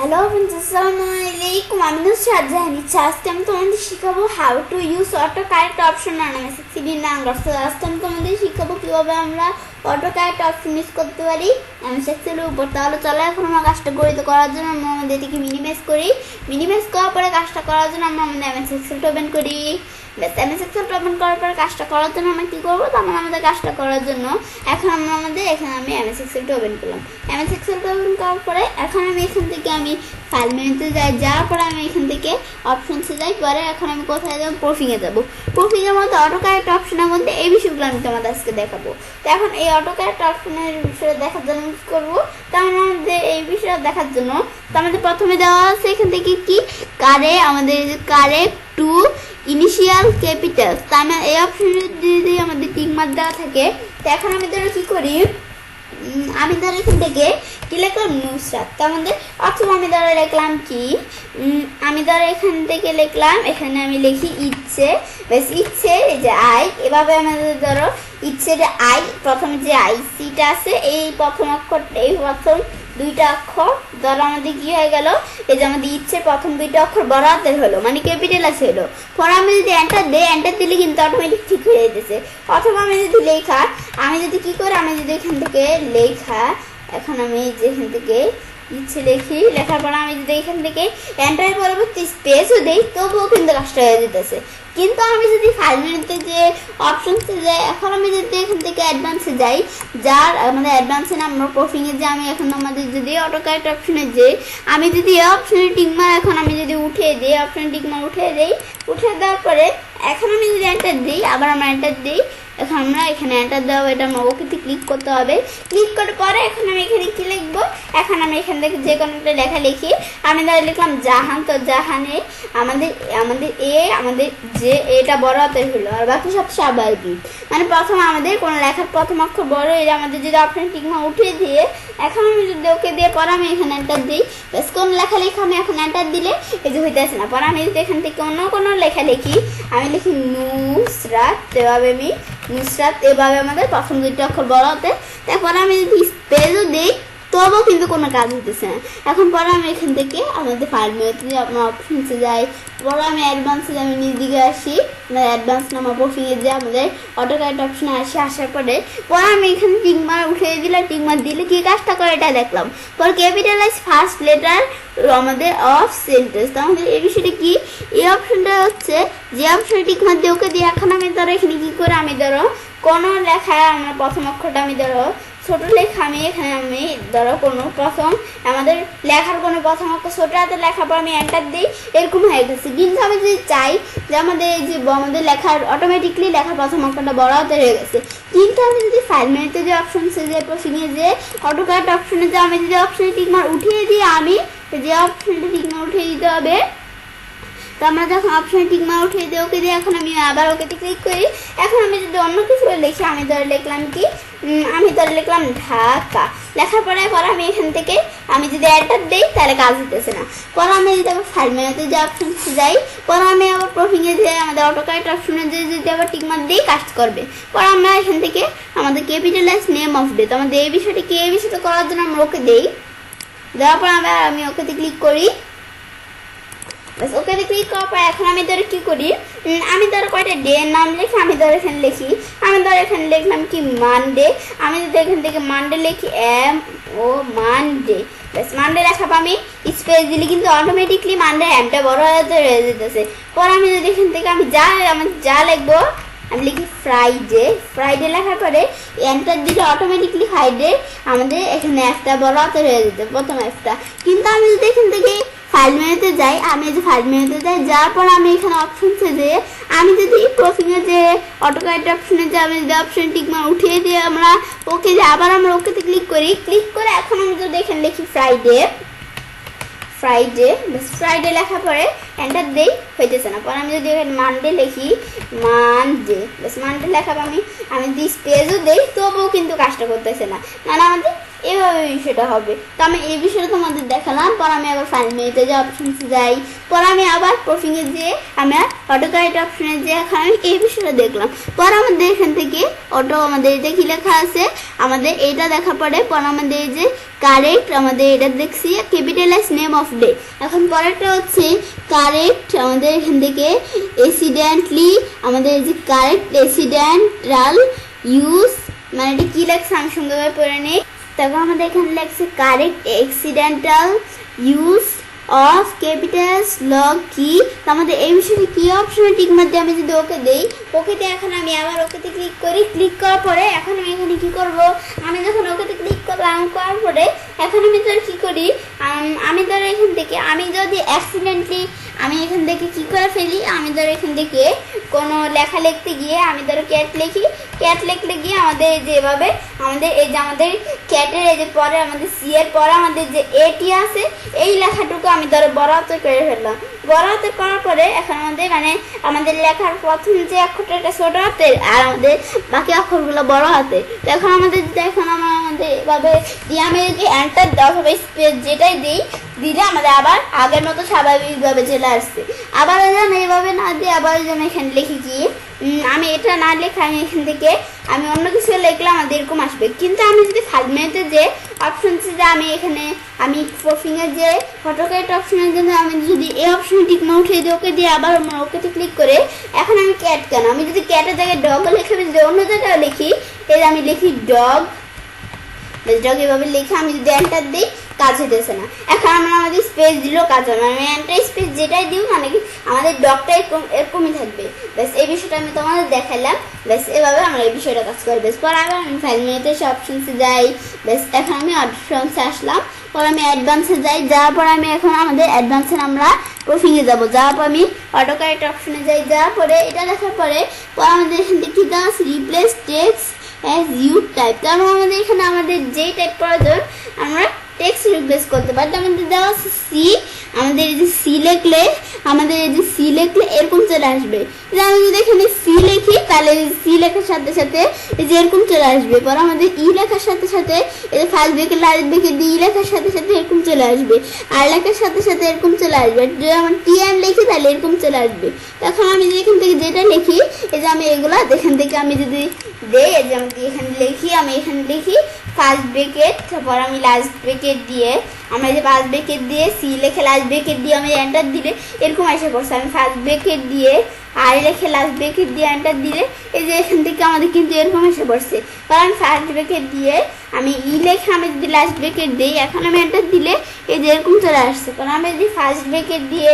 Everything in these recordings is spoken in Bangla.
Hello friends, Assalamualaikum. I'm Nusrat Jahani. আজকে আমি তোমাদের শিখাবো how to use auto correct option on এমএসএক্সিডি নাম্বার। আজকে আমি তোমাদের শিখাবো কিভাবে আমরা অটো কারেক্ট অপশন ইউজ করতে পারি এমএসএক্সেলের উপর। তাহলে চলো এখন আমরা কাজটা করার জন্য আমরা আমাদের এটিকে মিনিমাইজ করি। মিনিমাইজ করার পরে কাজটা করার জন্য আমরা আমাদের এমএসএক্সেলটা ওপেন করি। এমএসএক্সেলটা ওপেন করার পরে কাজটা করার জন্য আমরা কী করবো? তারপর আমাদের কাজটা করার জন্য এখন এখানে আমি এমএসএক্সেলটা ওপেন করলাম। এমএসএক্সেলটা ওপেন করার পরে এখন আমি এখান থেকে আমি ফাইল মেনুতে যাওয়ার পরে আমি এখান থেকে অপশনসে যাই। পরে এখন আমি কোথায় যাবো? প্রুফিংয়ে যাবো। প্রুফিংয়ের মধ্যে অটো কারেক্ট অপশনের মধ্যে এই বিষয়গুলো আমি তোমাদের আজকে দেখাবো। তো এখন এই অটো কারেক্ট অপশনের বিষয়ে দেখার জন্য কী করবো? তো আমাদের এই বিষয়ে দেখার জন্য তো আমাদের প্রথমে দেওয়া আছে এখান থেকে কি কারেক্ট টু ইনিশিয়াল ক্যাপিটাল। তো আমি এই অপশনে যদি আমাদের টিক মার্ক দেওয়া থাকে, তো এখন আমি ধরো কী করি, আমি ধরো এখান থেকে কি লিখলাম? নুসরাত। তো আমাদের অথবা আমি ধরো লিখলাম কি, আমি ধরো এখান থেকে লিখলাম, এখানে আমি লিখি ইচ্ছে। বেশ, ইচ্ছে এই যে আই, এভাবে আমাদের ধরো ইচ্ছে যে আই, প্রথমে যে আইসিটা আছে এই প্রথম অক্ষরটা, এই প্রথম দুইটা অক্ষর ধরো আমাদের কি হয়ে গেল, এই যে আমাদের ইচ্ছে প্রথম দুইটা অক্ষর বড় হাতের হলো, মানে ক্যাপিটাল আছে হলো। পরে আমি যদি এন্টার দিই, এন্টার দিলে কিন্তু অটোমেটিক ঠিক হয়ে যেতেছে। অথবা আমি যদি আমি যদি কি করি, আমি যদি এখান থেকে এখন আমি যেখান থেকে ইচ্ছে লিখি, লেখার পর আমি যদি এখান থেকে এন্টারের পরবর্তী স্পেসও দিই, তবুও কিন্তু কাজটা হয়ে যেতেছে। কিন্তু আমি যদি ফাইল মেনুতে যে অপশনসে যাই, এখন আমি যদি এখান থেকে অ্যাডভান্সে যাই, যার আমাদের অ্যাডভান্সে নাম্বার প্রুফিংয়ে যে আমি এখন আমাদের যদি অটো কারেক্ট অপশনে যাই, আমি যদি এই অপশনে টিকমার এখন আমি যদি উঠিয়ে দিই, অপশনে টিকমার উঠিয়ে দেওয়ার পরে এখন আমি যদি এন্টার দিই, আবার আমরা এন্টার দিই, এখন আমরা এখানে এন্টার দেওয়া, এটা আমার ওকেতে ক্লিক করতে হবে। ক্লিক করার পরে এখন আমি এখানে কি লিখবো? এখন আমি এখান থেকে যে কোনো একটা লেখা লিখি। আমি ধরে লিখলাম জাহান। তো জাহানে আমাদের যে এটা বড় হাতের হলো, আর বাকি সব স্বাভাবিক, মানে প্রথম আমাদের কোনো লেখার প্রথম অক্ষর বড়, এটা আমাদের যদি অপশন টিকমা উঠিয়ে দিয়ে এখন আমি যদি ওকে দিয়ে পরে আমি এখানে এন্টার দিই, বেশ কোন লেখা আমি এখন এন্টার দিলে এই যে হইতেছে না। পরে আমি যদি এখান থেকে অন্য কোনো লেখা লিখি, আমি লিখি নুসরাত, এভাবে আমি নুসরাত, এভাবে আমাদের প্রথম দুইটা অক্ষর বড় হতে। তারপরে আমি যদি স্পেসও দিই, তবুও কিন্তু কোনো কাজ হইতেছে না। এখন পরে আমি এখান থেকে আমাদের ফাইল মেনুতে আপনার অপশনসে যাই, পরে আমি অ্যাডভান্সে আমি নিজ দিকে আসি, অ্যাডভান্স নামা প্রুফিংয়ে যে আমাদের অটো কারেক্ট অপশনে আসার পরে আমি এখানে টিকমার উঠিয়ে দিলাম। টিকমার দিলে কি কাজটা করে এটা দেখলাম। পরে ক্যাপিটালাইজ ফার্স্ট লেটার আমাদের অফ সেন্টেন্স। তো আমাদের এই বিষয়টা কি, এই অপশনটা হচ্ছে যে অপশনে টিকমার দিয়ে ওকে দিয়ে এখন আমি ধরো এখানে কি করে, আমি ধরো কোনো লেখায় আমার প্রথম অক্ষরটা আমি ধরো ছোট লেখা, আমি এখানে আমি ধরো কোনো প্রথম আমাদের লেখার কোনো প্রথম অক্ষর ছোট হাতে লেখার পর আমি এন্টার দিই, এরকম হয়ে গেছে। কিন্তু আমি যদি চাই যে আমাদের লেখার অটোমেটিকলি লেখার প্রথম অক্ষরটা বড় হাতে হয়ে গেছে, কিন্তু আমি যদি ফাইল মেনুতে যে অপশনসে যে প্রসিংয়ে যে অটো কারেক্ট অপশনে যে আমি যদি অপশনে টিকমার উঠিয়ে দিই, আমি যে অপশনটা টিকমার উঠিয়ে দিতে হবে। তো আমরা যখন অপশনে টিকমার উঠিয়ে দিই, ওকে দিয়ে এখন আমি আবার ওকেতে ক্লিক করি। এখন আমি যদি অন্য কিছু লিখি, আমি ধরে লিখলাম কি, আমি ধরে লিখলাম ঢাকা। লেখার পরে আমি এখান থেকে আমি যদি এন্টার দিই, তাহলে কাজ হতেছে না। পরে আমি যদি আবার ফাইল মেনুতে যে অপশনসে যাই, পরে আমি আবার প্রুফিংয়ে যে আমাদের অটো কারেক্ট অপশনে যদি আবার টিকমার দিই, কাজ করবে। পরে আমরা এখান থেকে আমাদের ক্যাপিটালাইজ নেম অফ ডে, তো আমাদের এই বিষয়টা করার জন্য আমরা ওকে দিই। দেওয়ার পর আমি ওকেতে ক্লিক করি। ওকে ক্লিক করার পর এখন আমি ধরে কি করি, আমি ধরো কয়টা ডে এর নাম লিখি, আমি ধরো এখানে লিখি, আমি ধরো এখানে লিখলাম কি মানডে। আমি যদি এখান থেকে মানডে লিখি মানডে, ব্যাস মানডে লেখা আমি স্পেস দিলে কিন্তু অটোমেটিকলি মানডে এমটা বড় হয়ে যেতেছে। পরে আমি যদি এখান থেকে আমি যা লিখবো, আমি লিখি ফ্রাইডে লেখার পরে এন্টার দিলে অটোমেটিকলি ফ্রাইডে আমাদের এখানে একটা বড় হাতে হয়ে যেতে প্রথম একটা। কিন্তু আমি যদি এখান থেকে ফাইল মেনুতে যাই, যাওয়ার পর আমি এখানে অপশনসে যেয়ে আমি যদি প্রথমে যে অটো কারেক্ট অপশনে যে আমি যদি অপশন টিকমার উঠিয়ে দিয়ে আমরা ওকে যে আবার আমরা ওকেতে ক্লিক করে এখন আমি যদি এখানে লিখি ফ্রাইডে লেখার পরে এন্টার দেই, হইতেছে না। পরে আমি যদি এখানে মানডে লিখি, মানডে লেখা আমি যদি স্পেসও দেই, তবুও কিন্তু কাজটা করতেছে না, মানে আমাদের এভাবে বিষয়টা হবে। তো আমি এই বিষয়টা তোমাদের দেখালাম। পর আমি আবার ফাইল মেনুতে যে অপশনসে যাই, পর আমি আবার প্রফিংয়ে যেয়ে আমি অটোকারেক্ট অপশনে যে এখন আমি এই বিষয়টা দেখলাম। পর আমাদের এখান থেকে অটো আমাদের এটা কি লেখা আছে আমাদের এইটা দেখা পড়ে। পর আমাদের এই যে কারেক্ট আমাদের এটা দেখছি ক্যাপিটালাইজ নেম অফ ডে। এখন পরেরটা হচ্ছে কারেক্ট আমাদের এখান থেকে অ্যাক্সিডেন্টলি আমাদের এই যে কারেক্ট অ্যাক্সিডেন্টাল ইউজ মানে এটা কি লেখছে আমি সুন্দরভাবে পড়ে নিই। তারপর আমাদের এখানে লেখছে correct accidental use of Capitals log কি। তো আমাদের এই বিষয়ে কি অপশনে টিক মারতে আমি যদি ওকে দেই, ওকেতে এখন আমি আবার ওকেতে ক্লিক করি। ক্লিক করার পরে এখন আমি এখানে কি করব, আমি যখন ওকেতে ক্লিক করলাম করার পরে এখন আমি ধর কি করি, আমি ধর এখান থেকে আমি যদি অ্যাক্সিডেন্টলি আমি এখান থেকে কি করে ফেলি, আমি ধর এখান থেকে কোনো লেখা লিখতে গিয়ে আমি ধরো ক্যাট লিখি, ক্যাট লিখতে গিয়ে আমাদের যেভাবে আমাদের এই যে আমাদের ক্যাটের এই যে পরে আমাদের সি এর পরে আমাদের যে এটি আছে এই লেখাটুকু আমি ধরো বড় হাতে করে ফেললাম। বড় হাতে করার পরে এখন আমাদের মানে আমাদের লেখার প্রথম যে অক্ষরটা এটা ছোট হাতের আর আমাদের বাকি অক্ষরগুলো বড় হাতে। তো এখন আমাদের এখন আমাদের এভাবে দিয়ে আমি যদি এন্টার দেওয়া হবে স্পেস যেটাই দিই দিলে আমাদের আবার আগের মতো স্বাভাবিকভাবে চলে আসছে। আবার আমি এভাবে না দিয়ে আবার আমি এখানে লিখি কি আমি এটা না লেখা আমি এখান থেকে আমি অন্য কিছু লিখলে আমাদের এরকম আসবে। কিন্তু আমি যদি ফাইল মেনুতে যে অপশন যে আমি এখানে আমি প্রফিংয়ের যে অটোকারেক্ট অপশনের জন্য আমি যদি এই অপশনে টিক না উঠিয়ে দিই ওকে দিয়ে আবার ওকেতে ক্লিক করে এখন আমি ক্যাট কেন আমি যদি ক্যাটের জায়গায় ডগও লিখে যদি অন্য জায়গায় লিখি এই আমি লিখি ডগ, ডগ এভাবে লিখে আমি যদি এন্টার দিই কাজ হইতেছে না। এখন আমরা আমাদের স্পেস দিলেও কাজ হবে না, আমি এন্টার স্পেস যেটাই দিই মানে কি আমাদের ডগটা এরকমই থাকবে। ব্যাস এই বিষয়টা আমি তোমাদের দেখাইলাম। ব্যাস এভাবে আমরা এই বিষয়টা কাজ করি। বেশ পর আবার আমি ফাইল মেনুতে সে অপশনসে যাই। ব্যাস এখন আমি অপশনসে আসলাম, পর আমি অ্যাডভান্সে যাই। যাওয়ার পর আমি এখন আমাদের অ্যাডভান্সে আমরা প্রফিংয়ে যাবো। যাওয়ার পর আমি অটোকারেক্ট অপশনে যাই। যাওয়ার পরে এটা দেখার পরে আমাদের এখান থেকে কি দেওয়া আছে replace text as you type. তারপর আমাদের এখানে আমাদের যেই টাইপ প্রয়োজন আমরা টেক্সট রিপ্লেস করতে পারি। আমাদের দেওয়া আছে সি, আমাদের এই যে সি লিখলে আমাদের এই যে সি লিখলে এরকম চলে আসবে। আমি যদি এখানে সি লিখি তাহলে সি লেখার সাথে সাথে এই যে এরকম চলে আসবে। পর আমাদের ই লেখার সাথে সাথে এই যে ফার্স্ট ব্রেকেট লাস্ট ব্রেকেট ই লেখার সাথে সাথে এরকম চলে আসবে, আর লেখার সাথে সাথে এরকম চলে আসবে। যদি আমার টি এম লিখি তাহলে এরকম চলে আসবে। এখন আমি যদি এখান থেকে যেটা লিখি এই যে আমি এগুলো এখান থেকে আমি যদি দেই এই যে আমি এখানে লিখি আমি এখানে লিখি ফার্স্ট ব্রেকেট, তারপর আমি লাস্ট ব্রেকেট দিয়ে আমরা যে ফার্স্ট ব্রেকেট দিয়ে সি লেখে লাস্ট ব্রেকেট দিয়ে আমি এন্টার দিলে এরকম এসে পড়ছে। আমি ফার্স্ট ব্রেকেট দিয়ে আর লেখে লাস্ট ব্রেকেট দিয়ে এন্টার দিলে এই যে এখান থেকে আমাদের কিন্তু এরকম এসে পড়ছে। কারণ ফার্স্ট ব্রেকেট দিয়ে আমি ই লেখে আমি যদি লাস্ট ব্রেকেট দিই এখন আমি এন্টার দিলে এই যে এরকম চলে আসছে। কারণ আমি যদি ফার্স্ট ব্রেকেট দিয়ে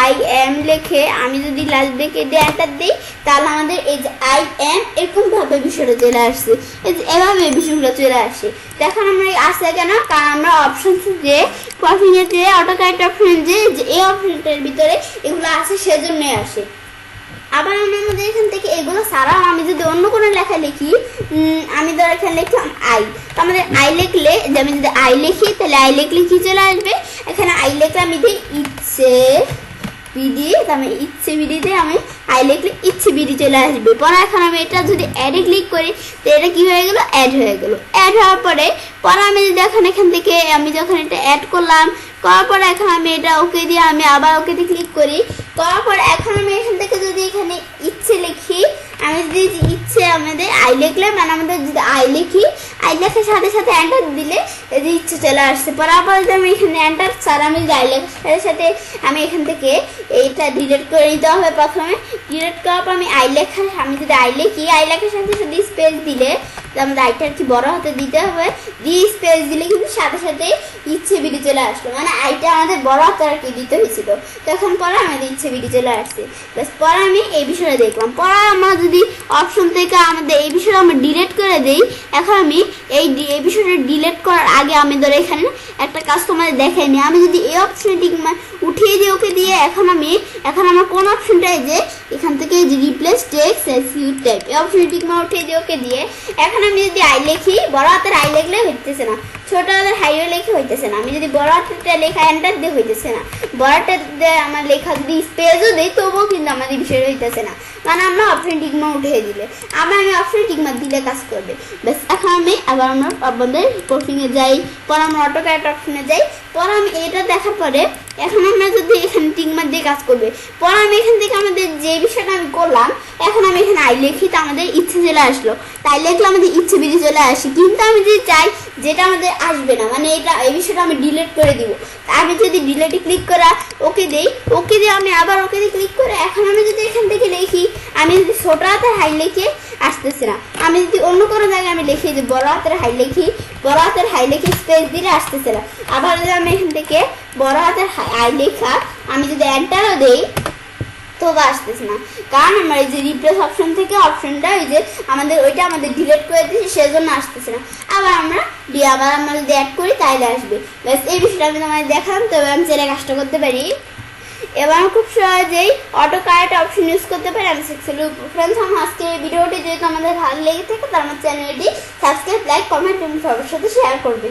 আই এম লিখে আমি যদি লাস্ট ব্রেকেট দিয়ে এন্টার দিই তাহলে আমাদের এই যে আই এম এরকম ভাবে বিষয়টা চলে আসছে। এই যে এভাবে বিষয়গুলো চলে আসে। এখন আমরা আসছে কেন, কারণ আমরা অপশন যে প্রফিংয়ে যে অটোকারেক্ট অপশন যে এই অপশনটার ভিতরে এগুলো আছে সেজন্যই আসে। আবার আমি আমাদের এখান থেকে এগুলো ছাড়াও আমি যদি অন্য কোনো লেখা লিখি আমি ধর এখানে লিখলাম আই, তো আমাদের আই লিখলে যে আমি যদি আই লিখি তাহলে আই লিখলে কি চলে আসবে, এখানে আই লিখলে আমি দিই ইচ্ছে বিডি, আমি ইচ্ছে বিডিতে আমি আই লিখলে ইচ্ছে বিডি চলে আসবে। পরে এখন আমি এটা যদি অ্যাডে ক্লিক করি তো এটা কি হয়ে গেল, অ্যাড হয়ে গেল। অ্যাড হওয়ার পরে আমি যদি এখান থেকে আমি যখন এটা অ্যাড করলাম করার পরে এখন আমি এটা ওকে দিয়ে আমি আবার ওকেতে ক্লিক করি। করার পর এখন আমি এখান থেকে যদি এখানে ইচ্ছে লিখি আমি যদি ইচ্ছে আমাদের আই লিখলে মানে আমাদের যদি আই লিখি আই লেখার সাথে সাথে এন্টার দিলে এই যে ইচ্ছে চলে আসছে। পরে আবার যদি আমি এখানে এন্টার ছাড় আমি যদি আই লেখার সাথে সাথে আমি এখান থেকে এইটা ডিলিট করে নিতে হবে। প্রথমে ডিলিট করার পর আমি আই লেখার আমি যদি আই লিখি আই লেখার সাথে সাথে স্পেস দিলে আমাদের আইটা আর কি বড় হাতে দিতে হবে, দিয়ে স্পেস দিলে কিন্তু সাথে সাথে ইচ্ছে বিডি চলে আসলো, মানে আইটা আমাদের বড় হাতে আর কি দিতে হয়েছিল। তখন পরে আমাদের ইচ্ছে বিডি চলে আসছে। ব্যাস পরে আমি এই বিষয়টা দেখলাম। পরে আমরা যদি অপশন থেকে আমাদের এই বিষয়টা আমরা ডিলিট করে দিই, এখন আমি এই বিষয়টা ডিলিট করার আগে আমি ধর এখানে একটা কাজ তোমাদের দেখাইনি, আমি যদি এই অপশনটি উঠিয়ে দিই ওকে দিয়ে এখন আমার কোন অপশনটাই যে এখান থেকে যে replace text as you type এই অপশনটি উঠিয়ে দিই ওকে দিয়ে এখন আমি যদি আই লিখি বড় হাতের আই লিখলে হইতেছে না, ছোট হাতের হাইও লেখা হইতেছে না, আমি যদি বড় হাতেরটা লেখা এন্টার দিয়ে হইতেছে না, বড় হাতেরটা আমার লেখা যদি স্পেসও দেই তবুও কিন্তু আমাদের বিষয় হইতেছে না, মানে আমরা অপশন টিকমা উঠিয়ে দিলে আবার আমি অপশন টিকমা দিলে কাজ করবে। ব্যাস এখন আমি আবার আমরা আমাদের রিপোর্টিংয়ে যাই, পর আমরা অটোক্যাড অপশনে যাই, পর আমি এটা দেখার পরে এখন আমরা যদি এখানে টিকমার দিয়ে কাজ করবে, পর আমি এখান থেকে আমাদের যে বিষয়টা আমি করলাম এখন আমি এখানে আই লিখি, তো আমাদের ইচ্ছে চলে আসলো, তাই লিখলে আমাদের ইচ্ছে বেরিয়ে চলে আসে। কিন্তু আমি যদি চাই যেটা আমাদের আসবে না, মানে এটা এই বিষয়টা আমি ডিলিট করে দিব, আমি যদি ডিলিটে ক্লিক করা ওকে দেই, ওকে দিয়ে আমি আবার ওকে দিয়ে ক্লিক করে এখন আমি যদি এখান থেকে লিখি, আমি যদি ছোট হাতের হাই লিখে আসতেছে না, আমি যদি অন্য কোনো জায়গায় আমি লিখি যে বড় হাতের হাই লিখি, বড় হাতের হাই লিখে স্পেস দিলে আসতেছে না, আবার যদি আমি এখান থেকে বড় হাতের হাই লেখা আমি যদি এন্টারও দেই তবু আসতেছে না, কারণ আমার এই যে রিপ্লেস অপশন থেকে অপশনটা ওই যে আমাদের ওইটা আমাদের ডিলিট করে দিয়েছি সেজন্য আসতেছে না। আবার আমরা যদি অ্যাড করি তাইলে আসবে। ব্যাস এই বিষয়টা আমি তোমাদের দেখালাম, তবে আমি চাইলে কাজটা করতে পারি। এবার খুব সহজেই অটো কারেক্ট অপশন ইউজ করতে পারি আমি সাকসেসফুলি। ফ্রেন্ডস, আমার আজকে এই ভিডিওটি যেহেতু আমাদের ভালো লেগে থাকে তার আমার চ্যানেলটি সাবস্ক্রাইব, লাইক, কমেন্ট এবং সবার সাথে শেয়ার করবে।